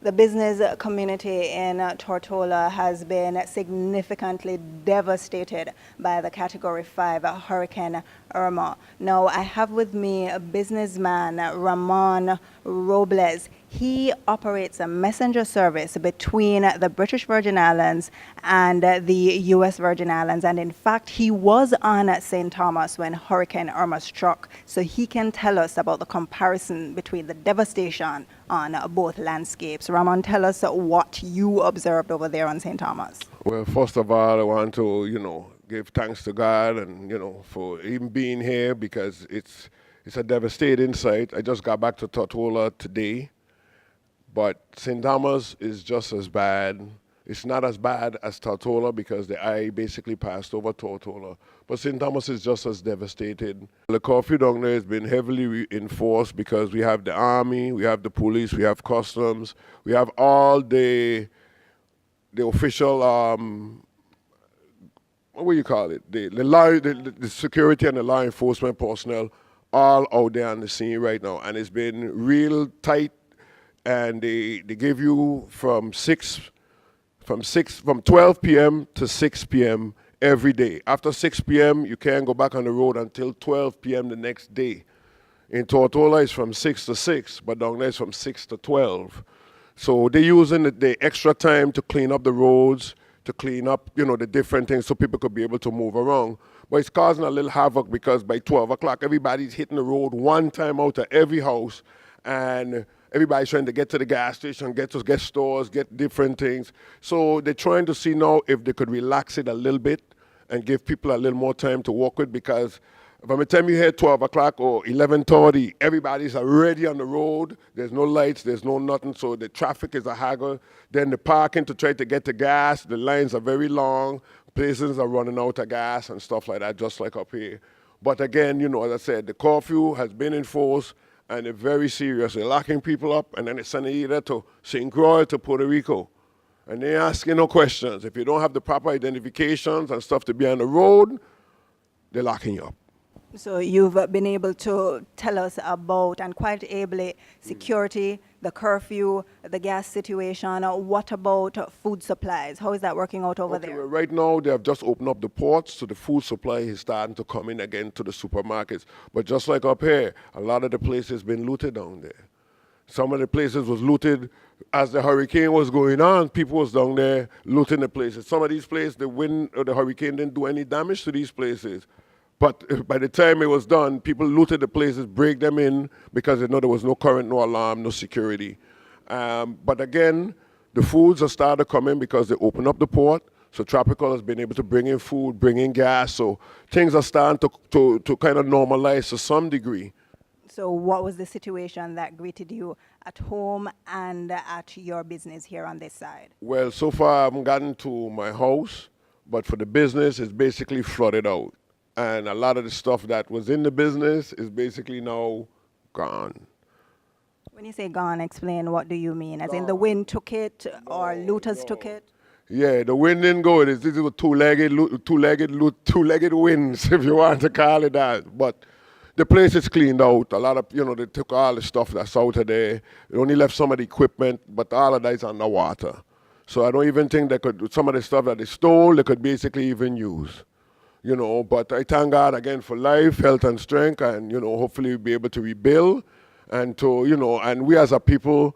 The business community in Tortola has been significantly devastated by the Category 5 Hurricane Irma. Now, I have with me a businessman, Ramon Robles. He operates a messenger service between the British Virgin Islands and the U.S. Virgin Islands. And in fact, he was on St. Thomas when Hurricane Irma struck. So he can tell us about the comparison between the devastation on both landscapes. Ramon, tell us what you observed over there on St. Thomas. Well, first of all, I want to, give thanks to God and, for even being here because it's a devastating sight. I just got back to Tortola today, but St. Thomas is just as bad. It's not as bad as Tortola because the eye basically passed over Tortola. But St. Thomas is just as devastated. The curfew down there has been heavily enforced because we have the army, we have the police, we have customs, we have all the official, what do you call it? The security and the law enforcement personnel all out there on the scene right now. And it's been real tight, and they give you from 12 p.m. to 6 p.m. every day. After 6 p.m., you can't go back on the road until 12 p.m. the next day. In Tortola, it's from 6 to 6, but down there it's from 6 to 12. So they're using the extra time to clean up the roads, to clean up, the different things so people could be able to move around. But it's causing a little havoc because by 12 o'clock, everybody's hitting the road one time out of every house, and everybody's trying to get to the gas station, get stores, get different things. So they're trying to see now if they could relax it a little bit and give people a little more time to work with, because by the time you hit 12 o'clock or 11:30, everybody's already on the road. There's no lights, there's no nothing, so the traffic is a haggle. Then the parking to try to get the gas, the lines are very long. Places are running out of gas and stuff like that, just like up here. But again, as I said, the curfew has been enforced, and they're very serious. They're locking people up, and then they're sending you either to St. Croix to Puerto Rico. And they're asking no questions. If you don't have the proper identifications and stuff to be on the road, they're locking you up. So you've been able to tell us about, and quite ably, security, the curfew, the gas situation. What about food supplies? How is that working out over there? Well, right now, they have just opened up the ports, so the food supply is starting to come in again to the supermarkets. But just like up here, a lot of the places been looted down there. Some of the places was looted as the hurricane was going on. People was down there looting the places. Some of these places, the wind or the hurricane didn't do any damage to these places. But by the time it was done, people looted the places, break them in, because they know there was no current, no alarm, no security. But again, the foods are starting to come in because they open up the port. So Tropical has been able to bring in food, bring in gas. So things are starting to kind of normalize to some degree. So what was the situation that greeted you at home and at your business here on this side? Well, so far I haven't gotten to my house, but for the business, it's basically flooded out. And a lot of the stuff that was in the business is basically now gone. When you say gone, explain what do you mean? As in the wind took it, or looters took it? Yeah, the wind didn't go. This is a two-legged winds, if you want to call it that. But the place is cleaned out. A lot of, they took all the stuff that's out of there. They only left some of the equipment, but all of that is underwater. So I don't even think some of the stuff that they stole, they could basically even use. But I thank God again for life, health, and strength, and, hopefully we'll be able to rebuild. And and we as a people,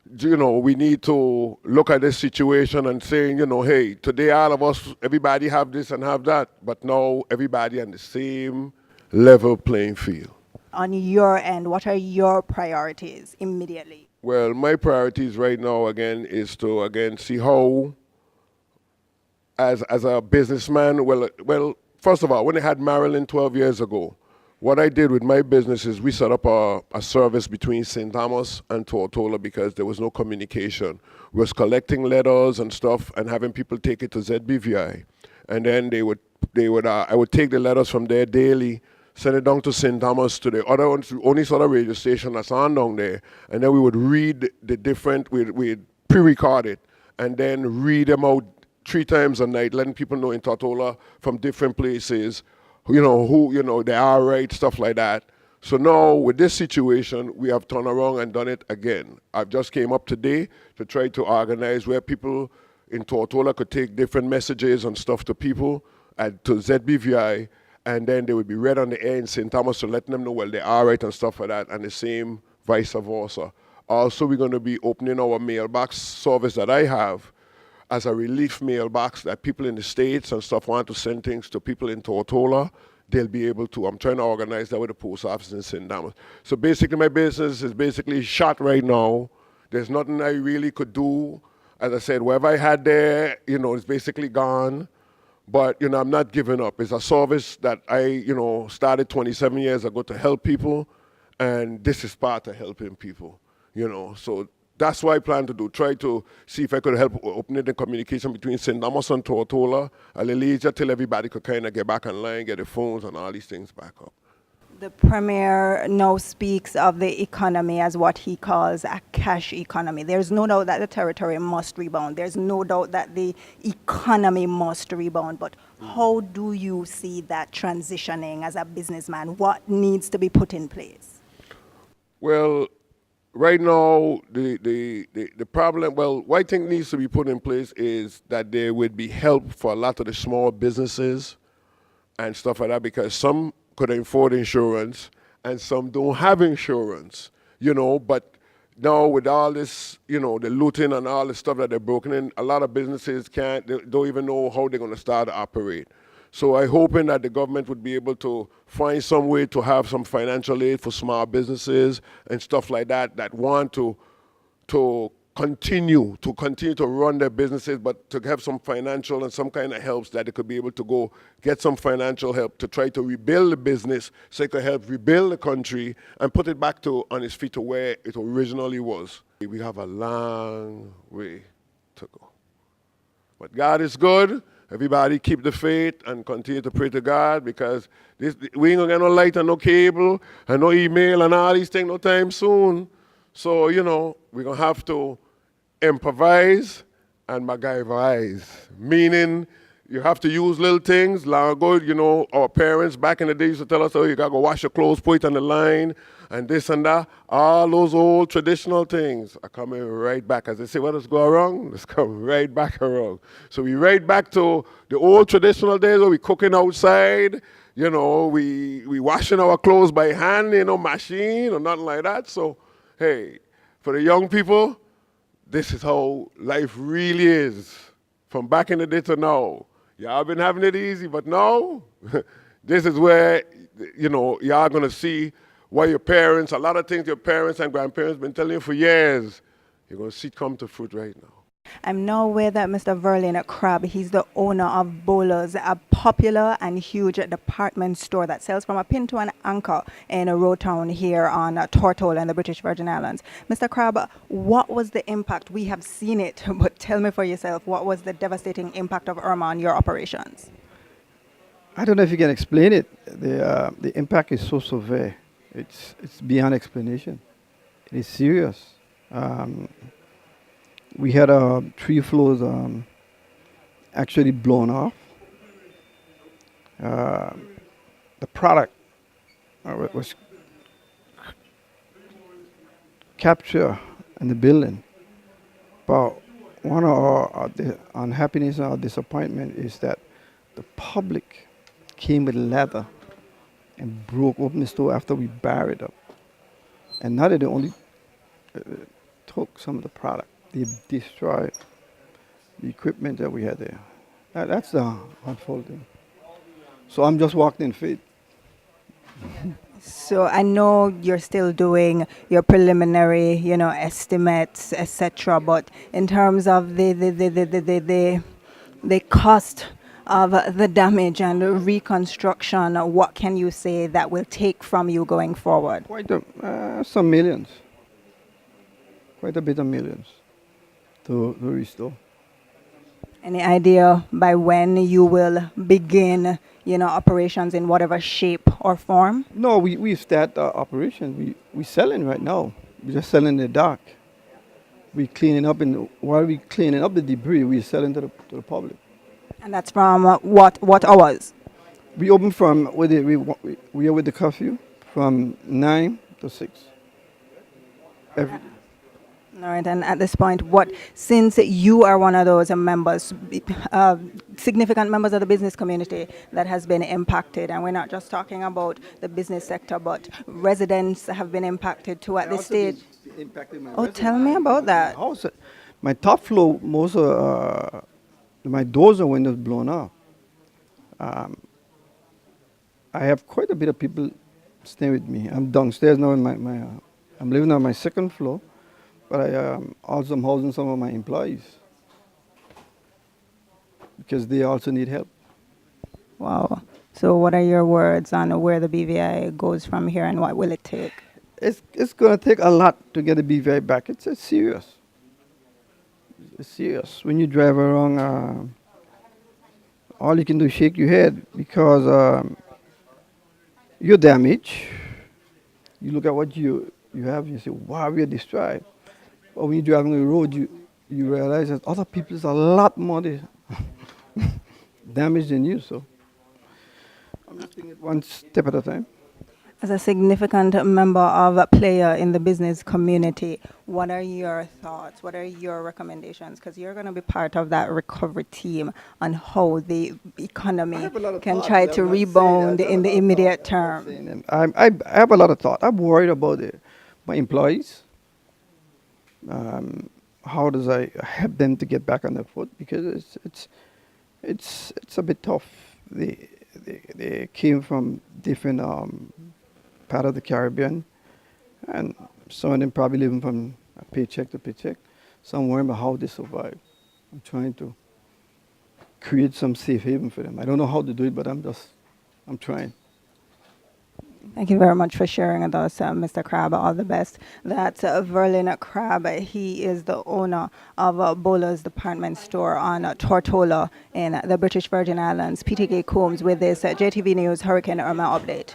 we need to look at this situation and saying, hey, today all of us, everybody have this and have that, but now everybody on the same level playing field. On your end, what are your priorities immediately? Well, my priorities right now, again, is to, again, see how, as a businessman, well, first of all, when I had Maryland 12 years ago, what I did with my business is we set up a service between St. Thomas and Tortola because there was no communication. We was collecting letters and stuff and having people take it to ZBVI. And then I would take the letters from there daily, send it down to St. Thomas, to the only sort of radio station that's on down there. And then we would read the different, we'd pre-record it and then read them out 3 times a night, letting people know in Tortola from different places, who they are right, stuff like that. So now with this situation, we have turned around and done it again. I've just came up today to try to organize where people in Tortola could take different messages and stuff to people and to ZBVI, and then they would be read on the air in St. Thomas to let them know, well, they are right and stuff like that, and the same vice versa. Also, we're going to be opening our mailbox service that I have as a relief mailbox that people in the States and stuff want to send things to people in Tortola. They'll be able to. I'm trying to organize that with the post office in St. Thomas. So basically my business is basically shot right now. There's nothing I really could do. As I said, whatever I had there, it's basically gone. But, I'm not giving up. It's a service that I, started 27 years ago to help people. And this is part of helping people, So that's what I plan to do. Try to see if I could help opening the communication between St. Thomas and Tortola a little easier till everybody could kind of get back online, get their phones and all these things back up. The Premier now speaks of the economy as what he calls a cash economy. There's no doubt that the territory must rebound. There's no doubt that the economy must rebound. But how do you see that transitioning as a businessman? What needs to be put in place? Well, right now, the problem, what I think needs to be put in place is that there would be help for a lot of the small businesses and stuff like that, because some could afford insurance and some don't have insurance, but now with all this, the looting and all the stuff that they're broken in, a lot of businesses they don't even know how they're going to start to operate. So I'm hoping that the government would be able to find some way to have some financial aid for small businesses and stuff like that want to continue to run their businesses, but to have some financial and some kind of helps that they could be able to go get some financial help to try to rebuild the business so it could help rebuild the country and put it back on its feet to where it originally was. We have a long way to go. But God is good. Everybody keep the faith and continue to pray to God, because we ain't gonna get no light and no cable and no email and all these things no time soon. So, we're gonna have to improvise and MacGyverize, meaning you have to use little things. Long ago, our parents back in the day used to tell us, oh, you gotta go wash your clothes, put it on the line, and this and that. All those old traditional things are coming right back. As they say, what does go wrong? Let's come right back around. So we right back to the old traditional days where we cooking outside, we washing our clothes by hand, machine or nothing like that. So, hey, for the young people, this is how life really is. From back in the day to now. Y'all been having it easy, but now, this is where, y'all gonna see what a lot of things your parents and grandparents been telling you for years, you're gonna see come to fruit right now. I'm now with Mr. Verlin Crabbe. He's the owner of Bowlers, a popular and huge department store that sells from a pin to an anchor in Rotown here on Tortola in the British Virgin Islands. Mr. Crabbe, what was the impact? We have seen it, but tell me for yourself, what was the devastating impact of Irma on your operations? I don't know if you can explain it. The impact is so severe. It's beyond explanation. It is serious. We had 3 floors actually blown off. The product was captured in the building. But one of our unhappiness and our disappointment is that the public came with leather and broke open the store after we buried up. And now they only took some of the product. They destroyed the equipment that we had there. That's the unfolding. So I'm just walking in faith. So I know you're still doing your preliminary, estimates, etc. But in terms of the cost of the damage and the reconstruction, what can you say that will take from you going forward? Some millions. Quite a bit of millions to restore. Any idea by when you will begin, operations in whatever shape or form? No, we start operation. We selling right now. We're just selling in the dark. We cleaning up, while we cleaning up the debris, we're selling to the public. And that's from what hours? We open from we are with the curfew from 9 to 6 every day. All right, and at this point, since you are one of those members, significant members of the business community that has been impacted, and we're not just talking about the business sector, but residents have been impacted too at this stage. Impacted my Oh, tell me about that. My house, my top floor, most of my doors and windows blown off. I have quite a bit of people staying with me. I'm downstairs now in I'm living on my second floor, but I also am housing some of my employees because they also need help. Wow. So, what are your words on where the BVI goes from here, and what will it take? It's going to take a lot to get the BVI back. It's serious. It's serious. When you drive around, all you can do is shake your head because you're damaged. You look at what you have, and you say, wow, we're destroyed. But when you're driving on the road, you realize that other people is a lot more damaged than you. So I'm just taking it one step at a time. As a significant member of a player in the business community, what are your thoughts? What are your recommendations? Because you're going to be part of that recovery team on how the economy can try to rebound in the immediate term. I have a lot of thought. I'm worried about my employees. How does I help them to get back on their foot? Because it's a bit tough. They came from different part of the Caribbean, and some of them probably living from paycheck to paycheck. So I'm worried about how they survive. I'm trying to create some safe haven for them. I don't know how to do it, but I'm trying. Thank you very much for sharing with us, Mr. Crab. All the best. That's Verlin Crab. He is the owner of Bowler's Department Store on Tortola in the British Virgin Islands. PTK Combs with this JTV News Hurricane Irma update.